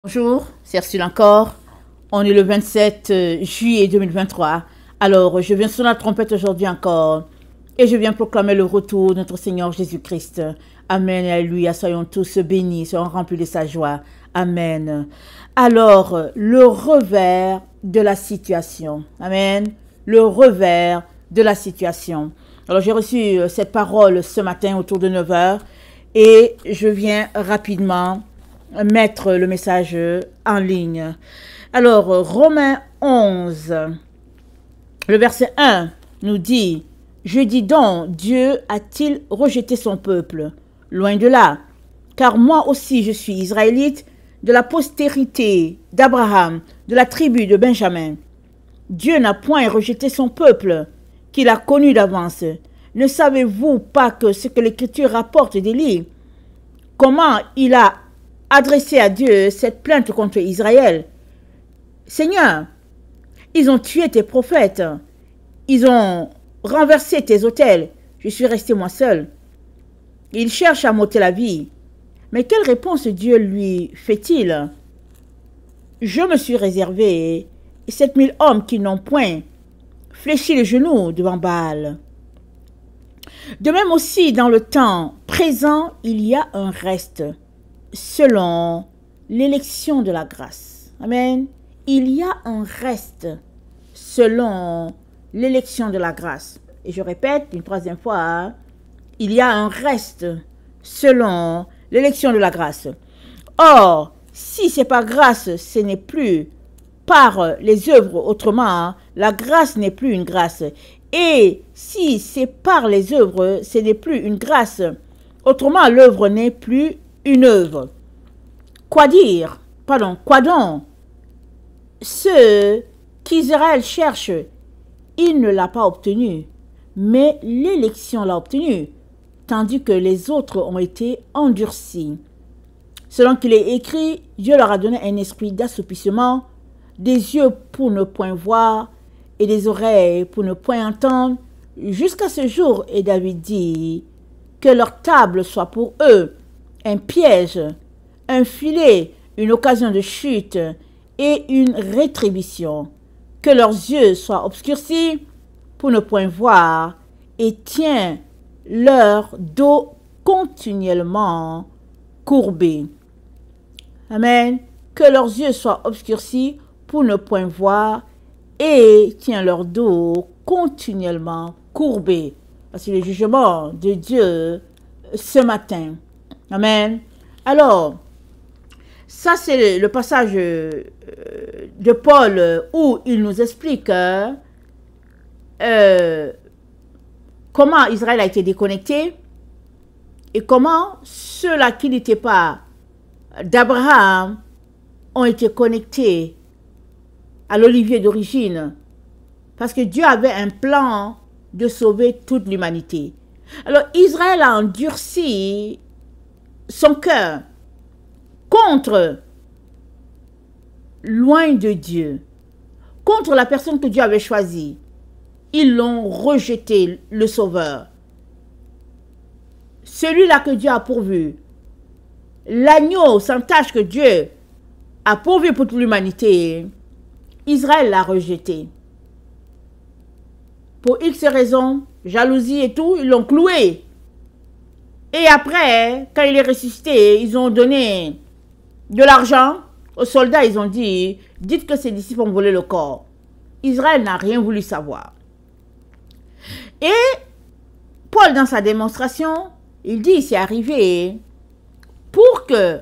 Bonjour, c'est Ursule encore. On est le 27 juillet 2023. Alors, je viens sur la trompette aujourd'hui encore et je viens proclamer le retour de notre Seigneur Jésus-Christ. Amen, alléluia. Soyons tous bénis, soyons remplis de sa joie. Amen. Alors, le revers de la situation. Amen. Le revers de la situation. Alors, j'ai reçu cette parole ce matin autour de 9 h et je viens rapidement mettre le message en ligne. Alors, Romains 11, le verset 1 nous dit: je dis donc, Dieu a-t-il rejeté son peuple? Loin de là, car moi aussi je suis israélite, de la postérité d'Abraham, de la tribu de Benjamin. Dieu n'a point rejeté son peuple, qu'il a connu d'avance. Ne savez-vous pas que ce que l'Écriture rapporte d'Élie, comment il a adressé à Dieu cette plainte contre Israël? Seigneur, ils ont tué tes prophètes, ils ont renversé tes autels, je suis resté moi seul. Ils cherchent à m'ôter la vie. Mais quelle réponse Dieu lui fait-il? Je me suis réservé 7000 hommes qui n'ont point fléchi les genoux devant Baal. De même aussi, dans le temps présent, il y a un reste, selon l'élection de la grâce. Amen. Il y a un reste selon l'élection de la grâce. Et je répète une troisième fois, il y a un reste selon l'élection de la grâce. Or, si c'est par grâce, ce n'est plus par les œuvres, autrement, la grâce n'est plus une grâce. Et si c'est par les œuvres, ce n'est plus une grâce, autrement, l'œuvre n'est plus une œuvre. Quoi donc? Ce qu'Israël cherche, il ne l'a pas obtenu, mais l'élection l'a obtenu, tandis que les autres ont été endurcis. Selon qu'il est écrit, Dieu leur a donné un esprit d'assoupissement, des yeux pour ne point voir et des oreilles pour ne point entendre, jusqu'à ce jour. Et David dit que leur table soit pour eux un piège, un filet, une occasion de chute et une rétribution, que leurs yeux soient obscurcis pour ne point voir, et tiens leur dos continuellement courbé. Amen. Que leurs yeux soient obscurcis pour ne point voir, et tiens leur dos continuellement courbé. C'est le jugement de Dieu ce matin. Amen. Alors, ça c'est le passage de Paul où il nous explique comment Israël a été déconnecté et comment ceux-là qui n'étaient pas d'Abraham ont été connectés à l'olivier d'origine, parce que Dieu avait un plan de sauver toute l'humanité. Alors Israël a endurci son cœur contre, loin de Dieu, contre la personne que Dieu avait choisie. Ils l'ont rejeté, le Sauveur. Celui-là que Dieu a pourvu. L'agneau sans tache que Dieu a pourvu pour toute l'humanité. Israël l'a rejeté. Pour X raisons, jalousie et tout, ils l'ont cloué. Et après, quand il est ressuscité, ils ont donné de l'argent aux soldats. Ils ont dit, dites que ses disciples ont volé le corps. Israël n'a rien voulu savoir. Et Paul, dans sa démonstration, il dit, c'est arrivé pour que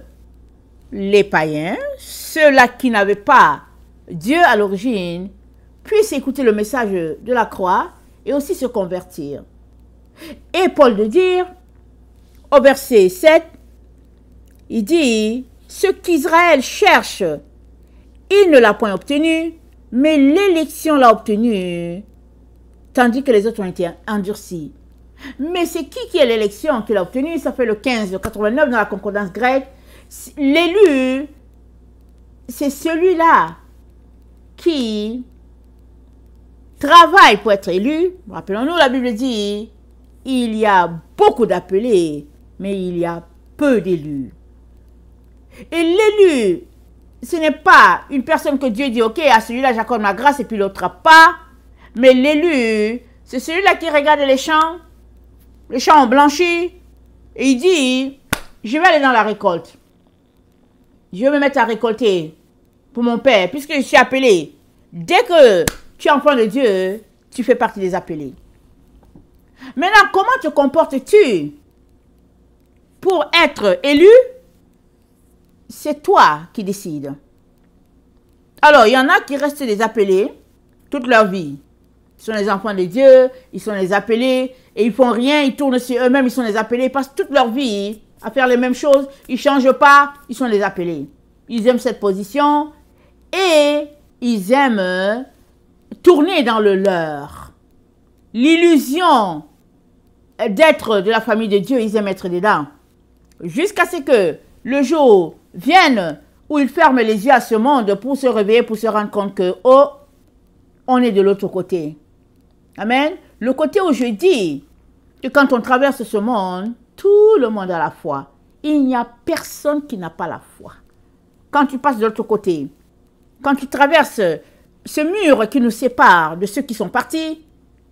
les païens, ceux-là qui n'avaient pas Dieu à l'origine, puissent écouter le message de la croix et aussi se convertir. Et Paul de dire, au verset 7, il dit, ce qu'Israël cherche, il ne l'a point obtenu, mais l'élection l'a obtenu, tandis que les autres ont été endurcis. Mais c'est qui est l'élection qu'il a obtenue? Ça fait le 15, le 89 dans la concordance grecque. L'élu, c'est celui-là qui travaille pour être élu. Rappelons-nous, la Bible dit, il y a beaucoup d'appelés, mais il y a peu d'élus. Et l'élu ce n'est pas une personne que Dieu dit, ok, à celui-là j'accorde ma grâce et puis l'autre pas. Mais l'élu, c'est celui-là qui regarde les champs ont blanchi. Et il dit, je vais aller dans la récolte. Je vais me mettre à récolter pour mon Père, puisque je suis appelé. Dès que tu es enfant de Dieu, tu fais partie des appelés. Maintenant, comment te comportes-tu pour être élu? C'est toi qui décides. Alors, il y en a qui restent des appelés toute leur vie. Ils sont les enfants de Dieu, ils sont les appelés, et ils font rien, ils tournent sur eux-mêmes, ils sont les appelés, ils passent toute leur vie à faire les mêmes choses, ils ne changent pas, ils sont les appelés. Ils aiment cette position et ils aiment tourner dans le leur. L'illusion d'être de la famille de Dieu, ils aiment être dedans. Jusqu'à ce que le jour vienne où ils ferment les yeux à ce monde pour se réveiller, pour se rendre compte que, oh, on est de l'autre côté. Amen. Le côté où je dis que quand on traverse ce monde, tout le monde a la foi. Il n'y a personne qui n'a pas la foi. Quand tu passes de l'autre côté, quand tu traverses ce mur qui nous sépare de ceux qui sont partis,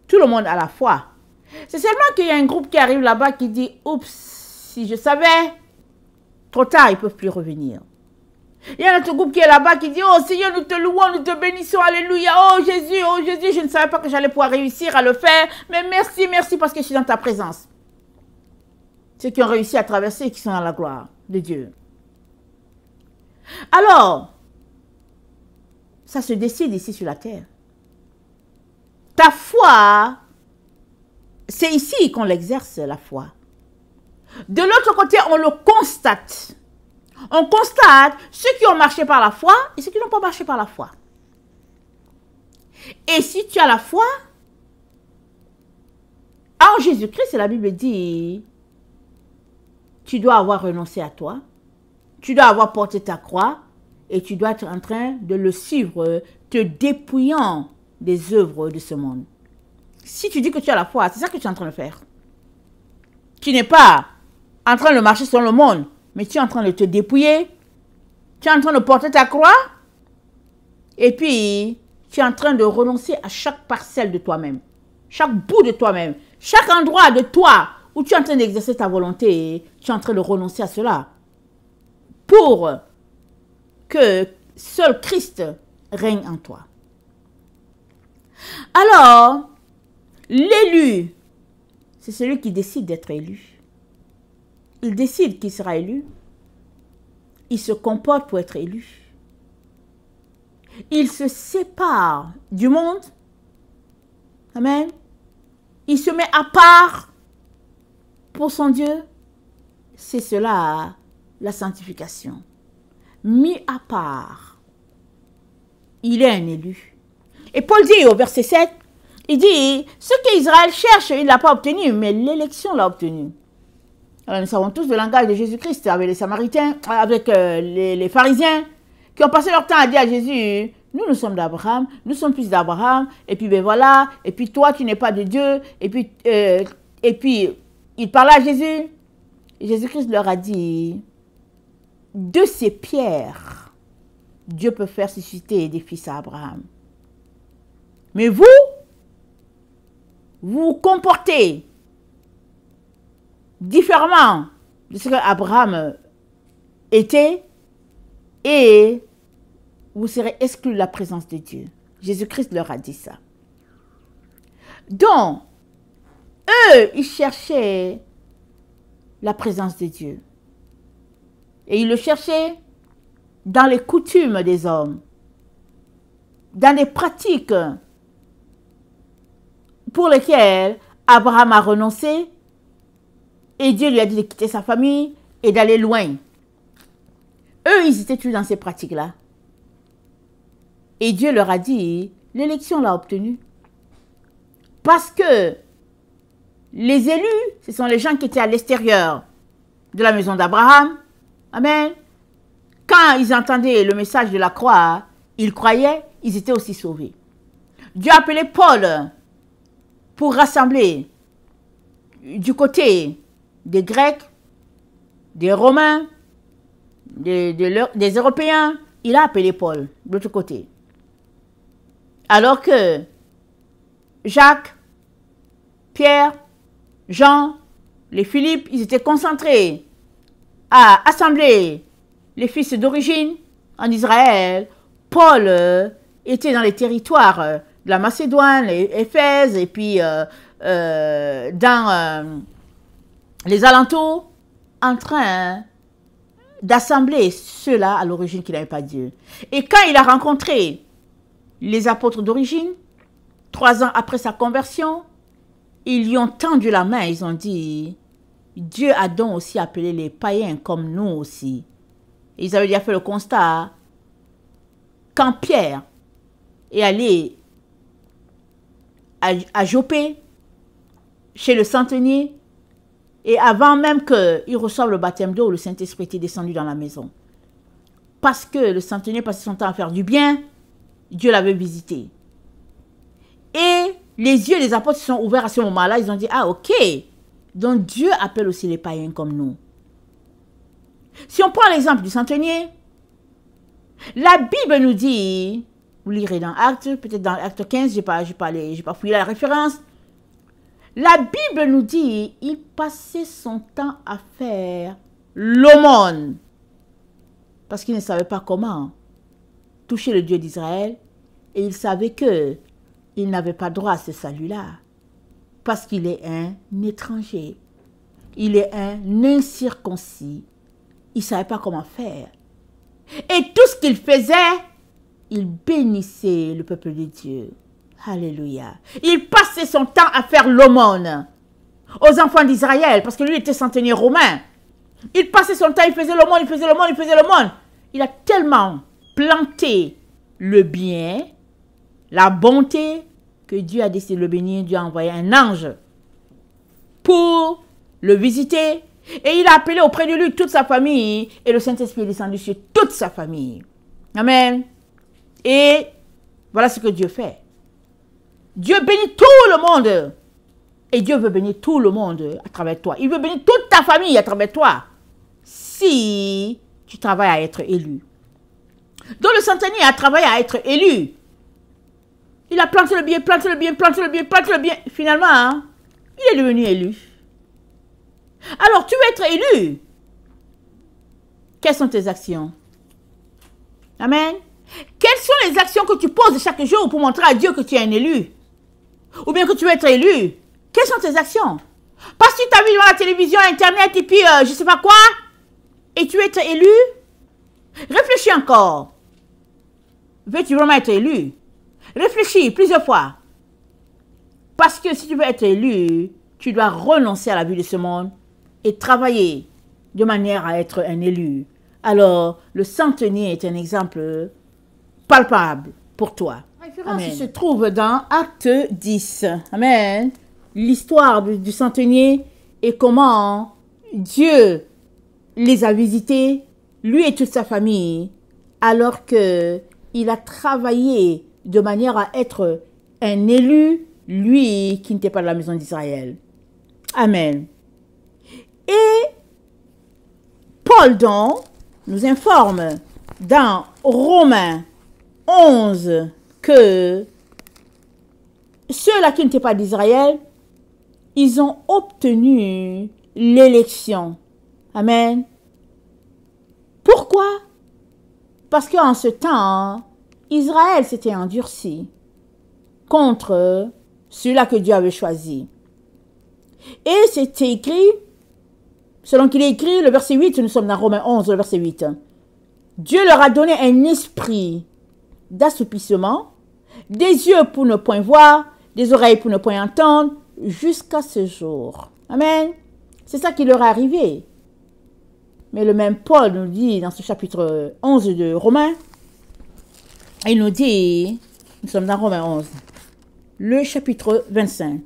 tout le monde a la foi. C'est seulement qu'il y a un groupe qui arrive là-bas qui dit, oups, si je savais, trop tard, ils ne peuvent plus revenir. Il y a un autre groupe qui est là-bas qui dit, oh Seigneur, nous te louons, nous te bénissons, alléluia, oh Jésus, je ne savais pas que j'allais pouvoir réussir à le faire, mais merci, merci parce que je suis dans ta présence. Ceux qui ont réussi à traverser et qui sont dans la gloire de Dieu. Alors, ça se décide ici sur la terre. Ta foi, c'est ici qu'on l'exerce, la foi. De l'autre côté, on le constate. On constate ceux qui ont marché par la foi et ceux qui n'ont pas marché par la foi. Et si tu as la foi, en Jésus-Christ, la Bible dit, tu dois avoir renoncé à toi, tu dois avoir porté ta croix et tu dois être en train de le suivre, te dépouillant des œuvres de ce monde. Si tu dis que tu as la foi, c'est ça que tu es en train de faire. Tu n'es pas en train de marcher sur le monde, mais tu es en train de te dépouiller, tu es en train de porter ta croix, et puis tu es en train de renoncer à chaque parcelle de toi-même, chaque bout de toi-même, chaque endroit de toi où tu es en train d'exercer ta volonté, tu es en train de renoncer à cela, pour que seul Christ règne en toi. Alors, l'élu, c'est celui qui décide d'être élu. Il décide qu'il sera élu. Il se comporte pour être élu. Il se sépare du monde. Amen. Il se met à part pour son Dieu. C'est cela, la sanctification. Mis à part. Il est un élu. Et Paul dit au verset 7, il dit, ce qu'Israël cherche, il ne l'a pas obtenu, mais l'élection l'a obtenu. Alors nous savons tous le langage de Jésus-Christ avec les Samaritains, avec les pharisiens, qui ont passé leur temps à dire à Jésus, nous sommes d'Abraham, nous sommes fils d'Abraham, et puis ben voilà, et puis toi tu n'es pas de Dieu, et puis il parlait à Jésus. Jésus-Christ leur a dit, de ces pierres, Dieu peut faire susciter des fils à Abraham. Mais vous vous comportez différemment de ce qu'Abraham était et vous serez exclus de la présence de Dieu. Jésus-Christ leur a dit ça. Donc, eux, ils cherchaient la présence de Dieu. Et ils le cherchaient dans les coutumes des hommes, dans les pratiques pour lesquelles Abraham a renoncé et Dieu lui a dit de quitter sa famille et d'aller loin. Eux, ils étaient tous dans ces pratiques-là. Et Dieu leur a dit, l'élection l'a obtenue. Parce que les élus, ce sont les gens qui étaient à l'extérieur de la maison d'Abraham. Amen. Quand ils entendaient le message de la croix, ils croyaient, ils étaient aussi sauvés. Dieu a appelé Paul pour rassembler du côté des Grecs, des Romains, des Européens, il a appelé Paul de l'autre côté. Alors que Jacques, Pierre, Jean, les Philippe, ils étaient concentrés à assembler les fils d'origine en Israël. Paul était dans les territoires de la Macédoine, Éphèse, et puis dans les alentours, en train d'assembler ceux-là à l'origine qui n'avaient pas Dieu. Et quand il a rencontré les apôtres d'origine, 3 ans après sa conversion, ils lui ont tendu la main, ils ont dit, Dieu a donc aussi appelé les païens comme nous aussi. Et ils avaient déjà fait le constat, quand Pierre est allé à Joppé, chez le centenier, et avant même qu'il reçoive le baptême d'eau, le Saint-Esprit était descendu dans la maison. Parce que le centenier passait son temps à faire du bien, Dieu l'avait visité. Et les yeux des apôtres se sont ouverts à ce moment-là. Ils ont dit, ah ok, donc Dieu appelle aussi les païens comme nous. Si on prend l'exemple du centenier, la Bible nous dit, vous lirez dans Actes, peut-être dans Acte 15, j'ai pas fouillé la référence. La Bible nous dit, il passait son temps à faire l'aumône. Parce qu'il ne savait pas comment toucher le Dieu d'Israël. Et il savait que il n'avait pas droit à ce salut-là. Parce qu'il est un étranger. Il est un incirconcis. Il ne savait pas comment faire. Et tout ce qu'il faisait, il bénissait le peuple de Dieu. Alléluia. Il passait son temps à faire l'aumône aux enfants d'Israël, parce que lui était centenier romain. Il passait son temps, il faisait l'aumône, il faisait l'aumône, il faisait l'aumône. Il a tellement planté le bien, la bonté, que Dieu a décidé de le bénir. Dieu a envoyé un ange pour le visiter. Et il a appelé auprès de lui toute sa famille. Et le Saint-Esprit est descendu sur toute sa famille. Amen. Et voilà ce que Dieu fait. Dieu bénit tout le monde. Et Dieu veut bénir tout le monde à travers toi. Il veut bénir toute ta famille à travers toi. Si tu travailles à être élu. Donc le centenier a travaillé à être élu. Il a planté le bien, planté le bien, planté le bien, planté le bien. Finalement, hein, il est devenu élu. Alors, tu veux être élu. Quelles sont tes actions? Amen. Quelles sont les actions que tu poses chaque jour pour montrer à Dieu que tu es un élu? Ou bien que tu veux être élu? Quelles sont tes actions? Parce que tu t'as vu devant la télévision, Internet, et puis je ne sais pas quoi, et tu veux être élu? Réfléchis encore. Veux-tu vraiment être élu? Réfléchis plusieurs fois. Parce que si tu veux être élu, tu dois renoncer à la vie de ce monde et travailler de manière à être un élu. Alors, le centenier est un exemple palpable pour toi. La référence se trouve dans Acte 10. Amen. L'histoire du centenier et comment Dieu les a visités, lui et toute sa famille, alors qu'il a travaillé de manière à être un élu, lui qui n'était pas de la maison d'Israël. Amen. Et Paul, donc, nous informe dans Romains 11 que ceux-là qui n'étaient pas d'Israël, ils ont obtenu l'élection. Amen. Pourquoi? Parce qu'en ce temps, Israël s'était endurci contre ceux-là que Dieu avait choisi. Et c'était écrit, selon qu'il est écrit, le verset 8, nous sommes dans Romains 11, le verset 8. Dieu leur a donné un esprit d'assoupissement, des yeux pour ne point voir, des oreilles pour ne point entendre, jusqu'à ce jour. Amen. C'est ça qui leur est arrivé. Mais le même Paul nous dit dans ce chapitre 11 de Romains, il nous dit, nous sommes dans Romains 11, le chapitre 25.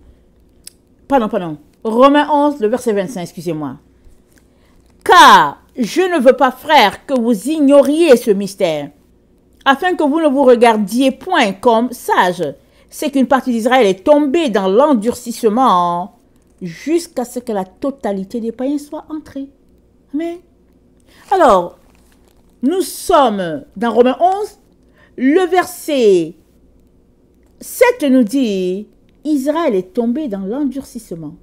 Pardon. Romains 11, le verset 25, excusez-moi. Car je ne veux pas, frères, que vous ignoriez ce mystère, afin que vous ne vous regardiez point comme sages. C'est qu'une partie d'Israël est tombée dans l'endurcissement jusqu'à ce que la totalité des païens soit entrée. Amen. Alors, Nous sommes dans Romains 11, le verset 7 nous dit, Israël est tombé dans l'endurcissement.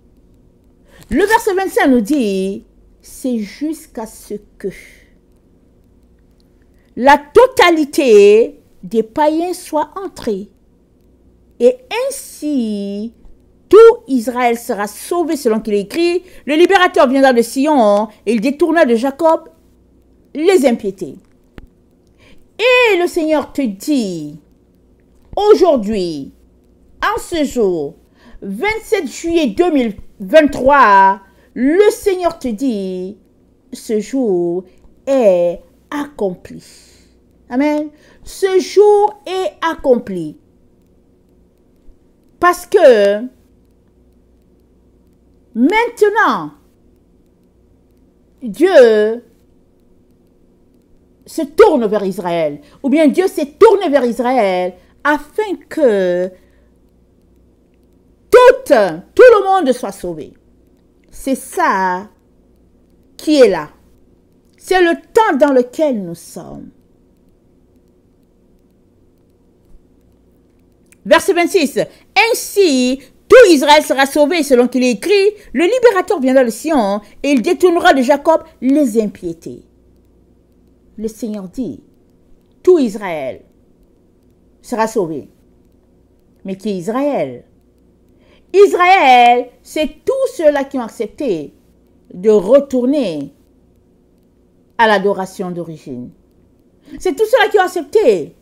Le verset 25 nous dit, c'est jusqu'à ce que la totalité des païens soit entrée. Et ainsi, tout Israël sera sauvé selon qu'il est écrit. Le libérateur viendra de Sion et il détourna de Jacob les impiétés. Et le Seigneur te dit, aujourd'hui, en ce jour, 27 juillet 2023, le Seigneur te dit, ce jour est accompli. Amen. Ce jour est accompli. Parce que maintenant, Dieu se tourne vers Israël. Ou bien Dieu s'est tourné vers Israël afin que tout le monde soit sauvé. C'est ça qui est là. C'est le temps dans lequel nous sommes. Verset 26. Ainsi, tout Israël sera sauvé selon qu'il est écrit. Le libérateur viendra de Sion et il détournera de Jacob les impiétés. Le Seigneur dit, tout Israël sera sauvé. Mais qui est Israël? Israël, c'est tous ceux-là qui ont accepté de retourner à l'adoration d'origine. C'est tous ceux-là qui ont accepté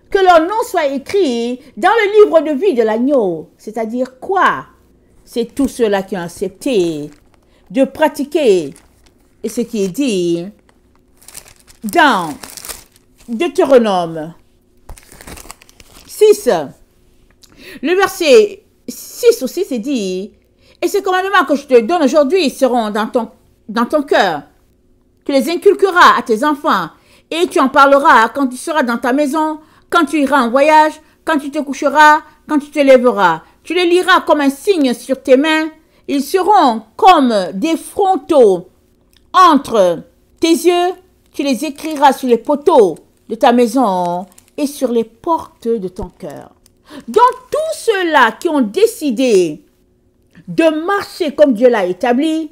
que leur nom soit écrit dans le livre de vie de l'agneau. C'est-à-dire quoi? C'est tous ceux-là qui ont accepté de pratiquer ce qui est dit dans Deutéronome 6. Le verset 6 aussi, c'est dit, et ces commandements que je te donne aujourd'hui seront dans ton cœur. Tu les inculqueras à tes enfants et tu en parleras quand tu seras dans ta maison, quand tu iras en voyage, quand tu te coucheras, quand tu te lèveras. Tu les liras comme un signe sur tes mains. Ils seront comme des frontaux entre tes yeux. Tu les écriras sur les poteaux de ta maison et sur les portes de ton cœur. Donc tous ceux-là qui ont décidé de marcher comme Dieu l'a établi,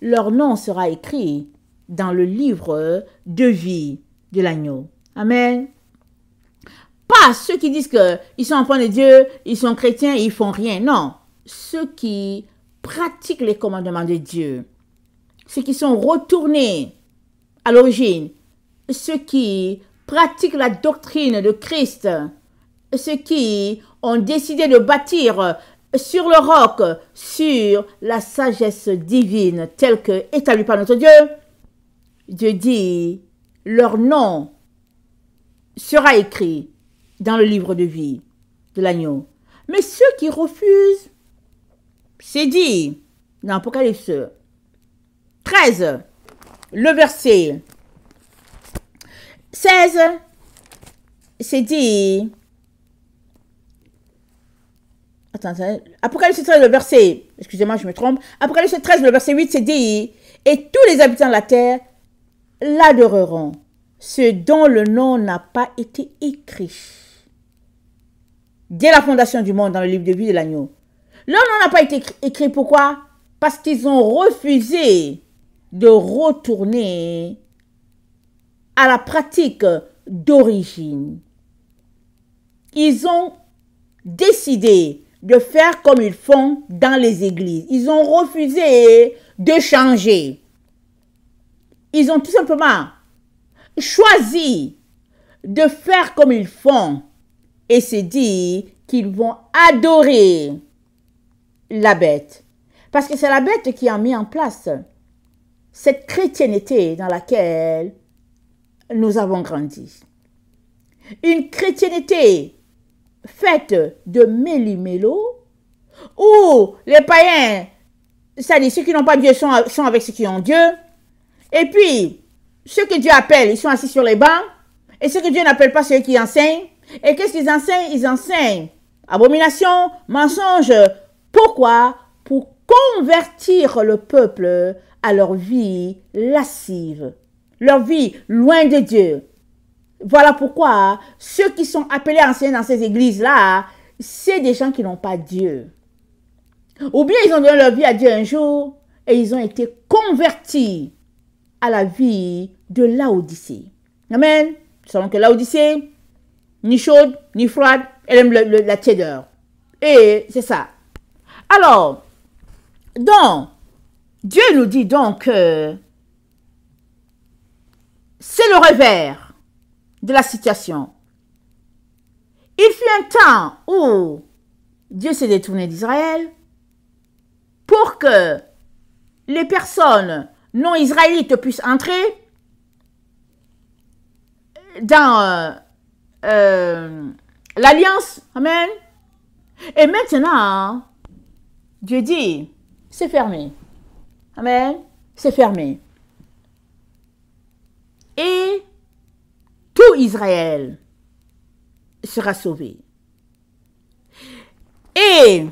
leur nom sera écrit dans le livre de vie de l'agneau. Amen. Pas ceux qui disent qu'ils sont enfants de Dieu, ils sont chrétiens et ils font rien. Non. Ceux qui pratiquent les commandements de Dieu. Ceux qui sont retournés à l'origine. Ceux qui pratiquent la doctrine de Christ. Ceux qui ont décidé de bâtir sur le roc, sur la sagesse divine telle que établie par notre Dieu. Dieu dit, leur nom sera écrit dans le livre de vie de l'agneau. Mais ceux qui refusent, c'est dit dans Apocalypse 13, le verset 16, c'est dit, attends, Apocalypse 13, le verset, excusez-moi, je me trompe, Apocalypse 13, le verset 8, c'est dit, et tous les habitants de la terre l'adoreront, ceux dont le nom n'a pas été écrit dès la fondation du monde dans le livre de vie de l'agneau. Leur nom n'a pas été écrit, pourquoi? Parce qu'ils ont refusé de retourner à la pratique d'origine. Ils ont décidé de faire comme ils font dans les églises. Ils ont refusé de changer. Ils ont tout simplement choisi de faire comme ils font et c'est dit qu'ils vont adorer la bête. Parce que c'est la bête qui a mis en place cette chrétienté dans laquelle nous avons grandi. Une chrétienté faite de méli-mélo où les païens, c'est-à-dire ceux qui n'ont pas Dieu sont avec ceux qui ont Dieu. Et puis, ceux que Dieu appelle, ils sont assis sur les bancs. Et ceux que Dieu n'appelle pas, ceux qui enseignent. Et qu'est-ce qu'ils enseignent? Ils enseignent abomination, mensonge. Pourquoi? Pour convertir le peuple à leur vie lascive. leur vie loin de Dieu. Voilà pourquoi ceux qui sont appelés à enseigner dans ces églises-là, c'est des gens qui n'ont pas Dieu. Ou bien ils ont donné leur vie à Dieu un jour et ils ont été convertis à la vie de Laodicée. Amen. Nous savons que Laodicée, ni chaude, ni froide, elle aime la tiédeur. Et c'est ça. Alors, donc, Dieu nous dit donc que c'est le revers de la situation. Il fut un temps où Dieu s'est détourné d'Israël pour que les personnes non israélites puissent entrer dans l'alliance. Amen. Et maintenant, Dieu dit, c'est fermé. Amen. C'est fermé. Et tout Israël sera sauvé. Et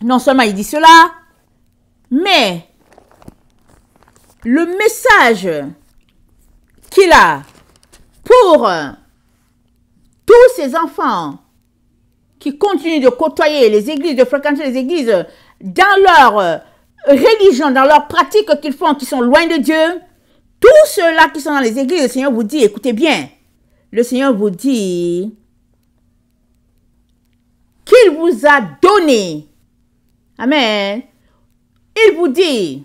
non seulement il dit cela, mais le message qu'il a pour tous ces enfants qui continuent de côtoyer les églises, de fréquenter les églises dans leur religion, dans leurs pratiques qu'ils font, qui sont loin de Dieu, tous ceux-là qui sont dans les églises, le Seigneur vous dit, écoutez bien, le Seigneur vous dit qu'il vous a donné. Amen. Il vous dit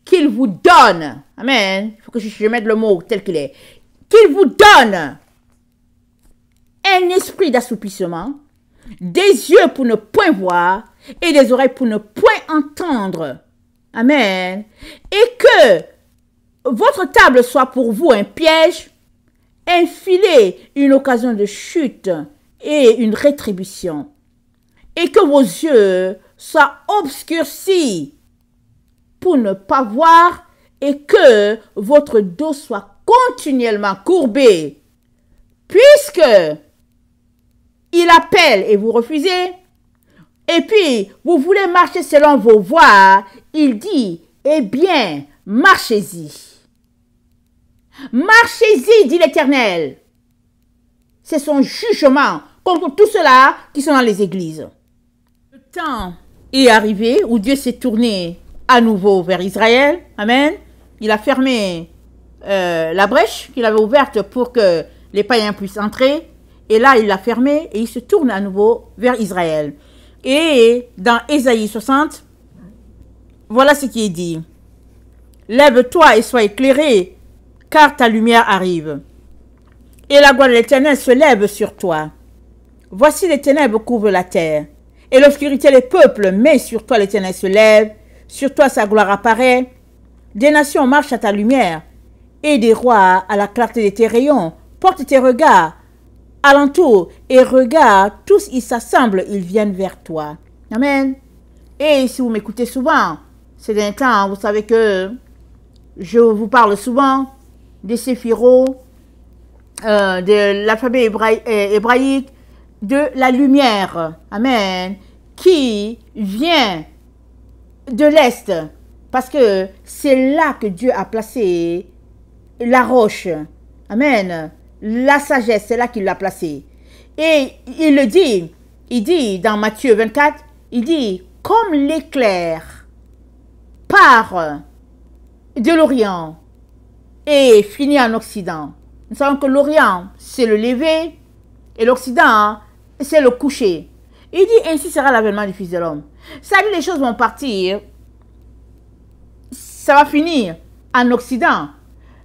qu'il vous donne. Amen. Il faut que je mette le mot tel qu'il est. Qu'il vous donne un esprit d'assoupissement, des yeux pour ne point voir et des oreilles pour ne point entendre. Amen. Et que votre table soit pour vous un piège, un filet, une occasion de chute et une rétribution. Et que vos yeux soient obscurcis pour ne pas voir et que votre dos soit continuellement courbé. Puisque il appelle et vous refusez, et puis vous voulez marcher selon vos voies, il dit, eh bien, marchez-y. Marchez-y, dit l'Éternel. C'est son jugement contre tous ceux-là qui sont dans les églises. Le temps est arrivé où Dieu s'est tourné à nouveau vers Israël. Amen. Il a fermé la brèche qu'il avait ouverte pour que les païens puissent entrer. Et là, il l'a fermé et il se tourne à nouveau vers Israël. Et dans Ésaïe 60, voilà ce qui est dit. Lève-toi et sois éclairé, car ta lumière arrive. Et la gloire de l'Éternel se lève sur toi. Voici les ténèbres couvrent la terre, et l'obscurité les peuples, mais sur toi l'Éternel se lève, sur toi sa gloire apparaît. Des nations marchent à ta lumière, et des rois à la clarté de tes rayons. Porte tes regards alentour et regarde, tous ils s'assemblent, ils viennent vers toi. Amen. Et si vous m'écoutez souvent, ces derniers temps, vous savez que je vous parle souvent des séphirots, de l'alphabet hébraïque, de la lumière, amen, qui vient de l'Est, parce que c'est là que Dieu a placé la roche, amen, la sagesse, c'est là qu'il l'a placée. Et il dit dans Matthieu 24, il dit, comme l'éclair part de l'Orient et finit en Occident. Nous savons que l'Orient, c'est le lever, et l'Occident, c'est le coucher. Il dit, ainsi sera l'avènement du Fils de l'homme. Ça dit, les choses vont partir, ça va finir en Occident.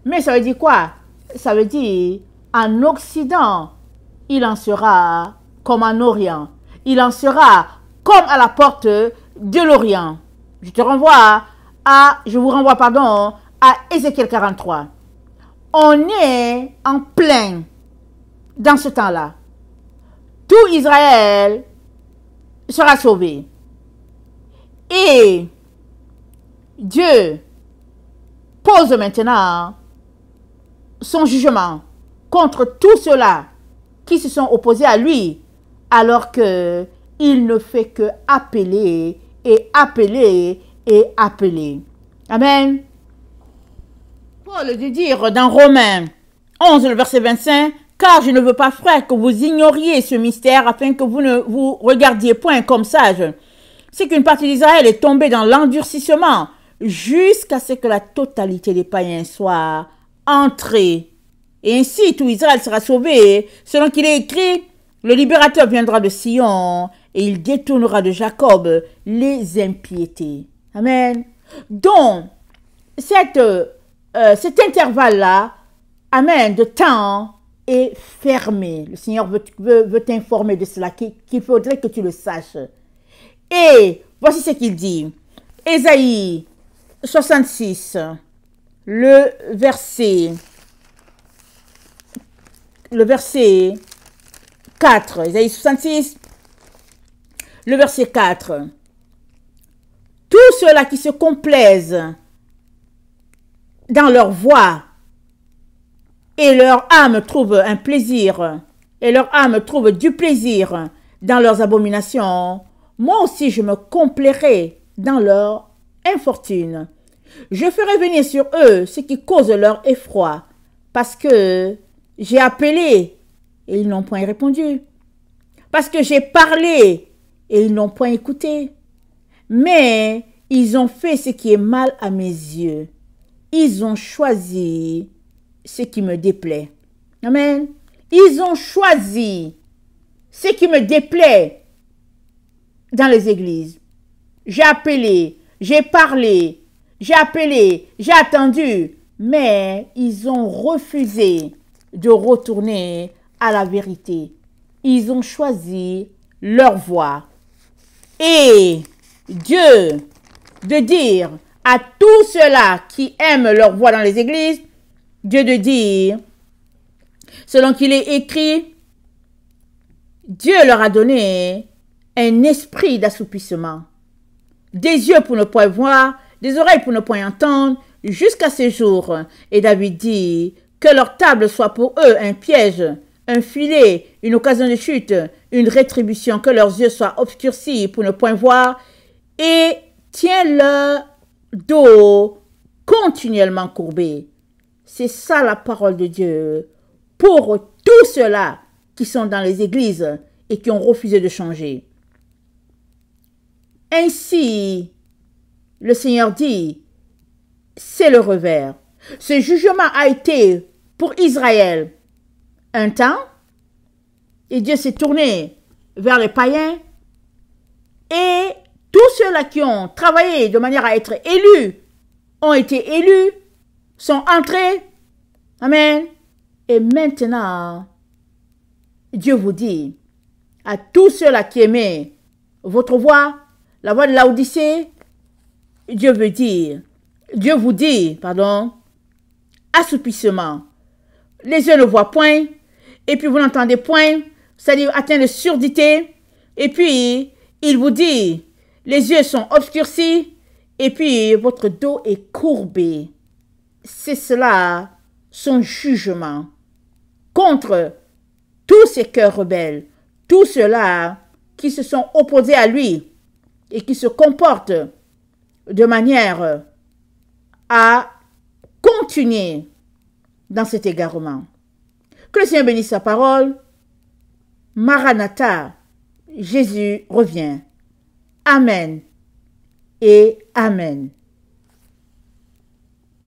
Mais ça veut dire quoi? Ça veut dire, en Occident, il en sera comme en Orient. Il en sera comme à la porte de l'Orient. Je vous renvoie, à Ézéchiel 43. On est en plein dans ce temps-là. Tout Israël sera sauvé. Et Dieu pose maintenant son jugement contre tous ceux-là qui se sont opposés à lui, alors que il ne fait que appeler et appeler et appeler. Amen. Paul de dire dans Romains 11, le verset 25, « Car je ne veux pas, frère, que vous ignoriez ce mystère afin que vous ne vous regardiez point comme sages. C'est qu'une partie d'Israël est tombée dans l'endurcissement jusqu'à ce que la totalité des païens soit entrée. Et ainsi tout Israël sera sauvé, selon qu'il est écrit, le libérateur viendra de Sion et il détournera de Jacob les impiétés. » Amen. Donc, cet intervalle-là, amen, de temps est fermé. Le Seigneur veut t'informer de cela, qu'il faudrait que tu le saches. Et voici ce qu'il dit. Ésaïe 66, le verset 4. Ésaïe 66, le verset 4. Tous ceux-là qui se complaisent dans leur voix et leur âme trouve un plaisir, et leur âme trouve du plaisir dans leurs abominations, moi aussi je me complairai dans leur infortune. Je ferai venir sur eux ce qui cause leur effroi, parce que j'ai appelé et ils n'ont point répondu, parce que j'ai parlé et ils n'ont point écouté. Mais ils ont fait ce qui est mal à mes yeux. Ils ont choisi ce qui me déplaît. Amen. Ils ont choisi ce qui me déplaît dans les églises. J'ai appelé, j'ai parlé, j'ai appelé, j'ai attendu, mais ils ont refusé de retourner à la vérité. Ils ont choisi leur voie. Et Dieu de dire à tous ceux-là qui aiment leur voix dans les églises, Dieu de dire, selon qu'il est écrit, Dieu leur a donné un esprit d'assoupissement, des yeux pour ne point voir, des oreilles pour ne point entendre, jusqu'à ce jour. Et David dit, que leur table soit pour eux un piège, un filet, une occasion de chute, une rétribution, que leurs yeux soient obscurcis pour ne point voir, et tiens leur dos continuellement courbé. C'est ça la parole de Dieu pour tous ceux-là qui sont dans les églises et qui ont refusé de changer. Ainsi, le Seigneur dit, c'est le revers. Ce jugement a été pour Israël un temps, et Dieu s'est tourné vers les païens, et tous ceux-là qui ont travaillé de manière à être élus, ont été élus, sont entrés. Amen. Et maintenant, Dieu vous dit, à tous ceux-là qui aimaient votre voix, la voix de Laodicée, Dieu vous dit, assoupissement. Les yeux ne voient point, et puis vous n'entendez point, c'est-à-dire atteint de surdité, et puis il vous dit, les yeux sont obscurcis, et puis votre dos est courbé. C'est cela, son jugement contre tous ces cœurs rebelles, tous ceux-là qui se sont opposés à lui et qui se comportent de manière à continuer dans cet égarement. Que le Seigneur bénisse sa parole. Maranatha, Jésus revient. Amen et Amen.